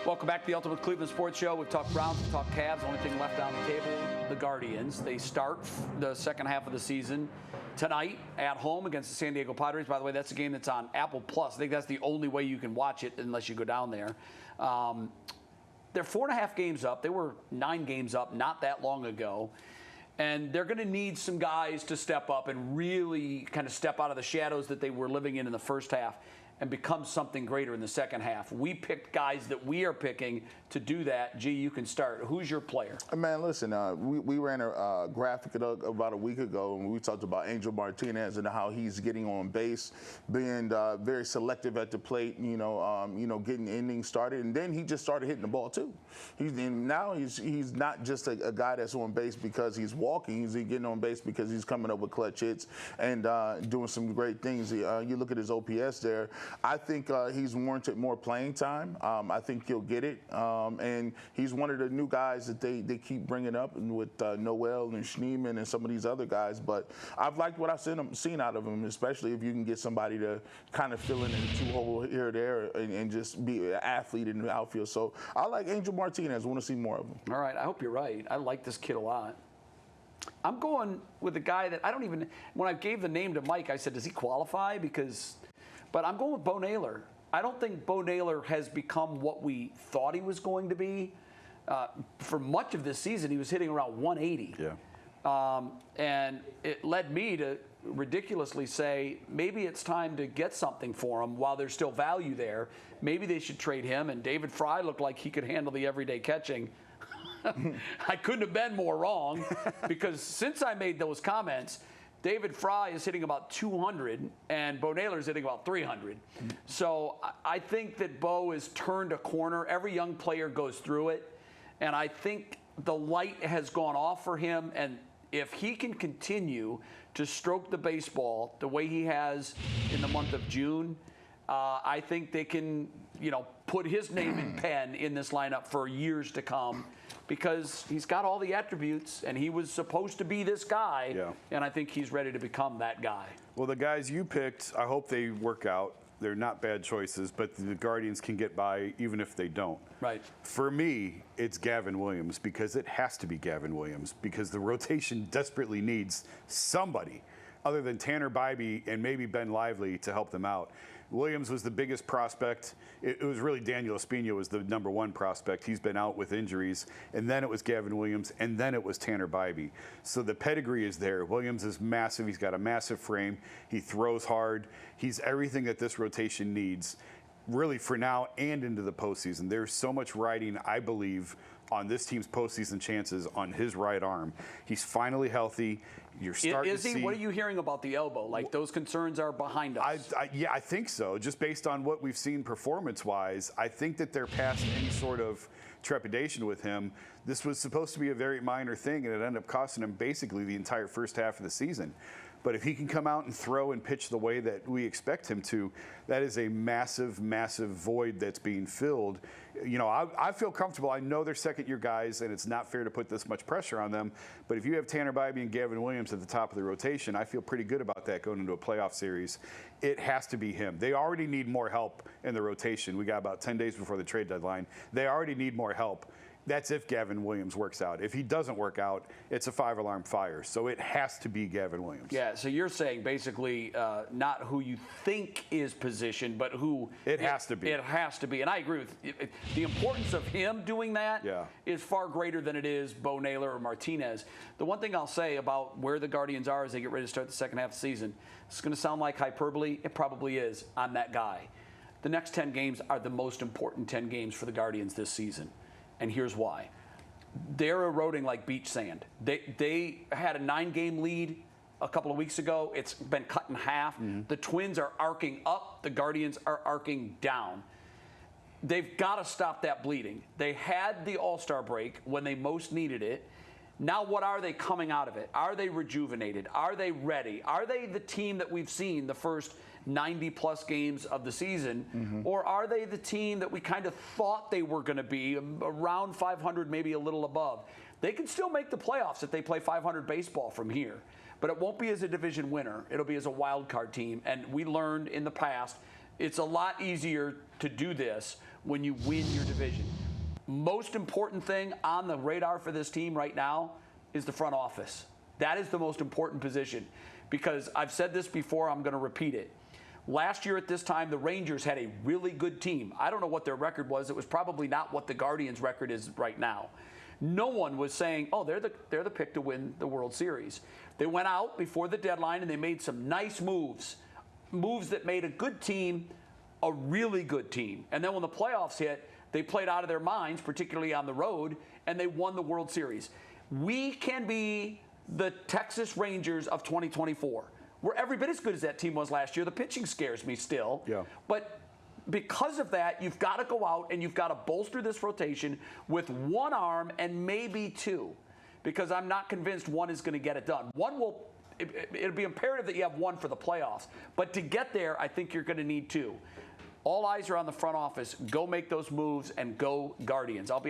Welcome back to the Ultimate Cleveland Sports Show. We've talked Browns, we've talked Cavs. Only thing left on the table, the Guardians. They start the second half of the season tonight at home against the San Diego Padres. By the way, that's a game that's on Apple Plus. I think that's the only way you can watch it unless you go down there. They're 4.5 games up. They were 9 games up not that long ago. And they're going to need some guys to step up and really kind of step out of the shadows that they were living in the first half and become something greater in the second half. We picked guys that we are picking to do that. G, you can start. Who's your player? Man, listen, we ran a graphic about a week ago, and we talked about Angel Martinez and how he's getting on base, being very selective at the plate, getting innings started, and then he just started hitting the ball too. He's not just a guy that's on base because he's walking. He's getting on base because he's coming up with clutch hits and doing some great things. You look at his OPS there. I think he's warranted more playing time. I think he'll get it. And he's one of the new guys that they keep bringing up with Noel and Schneemann and some of these other guys. But I've liked what I've seen out of him, especially if you can get somebody to kind of fill in a two-hole here or there and just be an athlete in the outfield. So I like Angel Martinez. I want to see more of him. All right. I hope you're right. I like this kid a lot. I'm going with a guy that I don't even – when I gave the name to Mike, I said, does he qualify? But I'm going with Bo Naylor. I don't think Bo Naylor has become what we thought he was going to be. For much of this season, he was hitting around 180. Yeah. And it led me to ridiculously say maybe it's time to get something for him while there's still value there. Maybe they should trade him. And David Fry looked like he could handle the everyday catching. I couldn't have been more wrong because since I made those comments, David Fry is hitting about 200, and Bo Naylor is hitting about 300. So I think that Bo has turned a corner. Every young player goes through it, and I think the light has gone off for him. And if he can continue to stroke the baseball the way he has in the month of June, I think they can, put his name in pen in this lineup for years to come. Because he's got all the attributes, and he was supposed to be this guy, and I think he's ready to become that guy. Well, the guys you picked, I hope they work out. They're not bad choices, but the Guardians can get by even if they don't. Right. For me, it's Gavin Williams, because it has to be Gavin Williams, because the rotation desperately needs somebody other than Tanner Bybee and maybe Ben Lively to help them out. Williams was the biggest prospect. It was really Daniel Espino was the #1 prospect. He's been out with injuries. And then it was Gavin Williams, and then it was Tanner Bybee. So the pedigree is there. Williams is massive. He's got a massive frame. He throws hard. He's everything that this rotation needs, really, for now and into the postseason. There's so much riding, I believe, on this team's postseason chances on his right arm. He's finally healthy. You're starting to see. Is he? What are you hearing about the elbow? Like, those concerns are behind us? Yeah, I think so. Just based on what we've seen performance-wise, I think that they're past any sort of trepidation with him. This was supposed to be a very minor thing, and it ended up costing him basically the entire first half of the season. But if he can come out and throw and pitch the way that we expect him to, that is a massive, massive void that's being filled. I feel comfortable. I know they're second-year guys, and it's not fair to put this much pressure on them. But if you have Tanner Bybee and Gavin Williams at the top of the rotation, I feel pretty good about that going into a playoff series. It has to be him. They already need more help in the rotation. We got about 10 days before the trade deadline. They already need more help. That's if Gavin Williams works out. If he doesn't work out, it's a 5-alarm fire. So it has to be Gavin Williams. Yeah, so you're saying basically not who you think is positioned, but who it has to be. It has to be. And I agree with you. The importance of him doing that is far greater than it is Bo Naylor or Martinez. The one thing I'll say about where the Guardians are as they get ready to start the second half of the season, it's going to sound like hyperbole. It probably is. I'm that guy. The next 10 games are the most important 10 games for the Guardians this season. And here's why. They're eroding like beach sand. They had a 9-game lead a couple of weeks ago. It's been cut in half. Mm-hmm. The Twins are arcing up. The Guardians are arcing down. They've got to stop that bleeding. They had the All-Star break when they most needed it. Now what are they coming out of it? Are they rejuvenated? Are they ready? Are they the team that we've seen the first 90-plus games of the season? Mm-hmm. Or are they the team that we kind of thought they were going to be, around 500, maybe a little above? They can still make the playoffs if they play 500 baseball from here. But it won't be as a division winner. It'll be as a wild card team. And we learned in the past, it's a lot easier to do this when you win your division. Most important thing on the radar for this team right now is the front office. That is the most important position, because I've said this before, I'm going to repeat it. Last year at this time, the Rangers had a really good team. I don't know what their record was. It was probably not what the Guardians' record is right now. No one was saying, oh, they're the pick to win the World Series. They went out before the deadline and they made some nice moves that made a good team a really good team. And then when the playoffs hit, they played out of their minds, particularly on the road, and they won the World Series. We can be the Texas Rangers of 2024. We're every bit as good as that team was last year. The pitching scares me still. Yeah. But because of that, you've got to go out and you've got to bolster this rotation with one arm and maybe two, because I'm not convinced one is going to get it done. It'll be imperative that you have one for the playoffs. But to get there, I think you're going to need two. All eyes are on the front office. Go make those moves and go Guardians. I'll be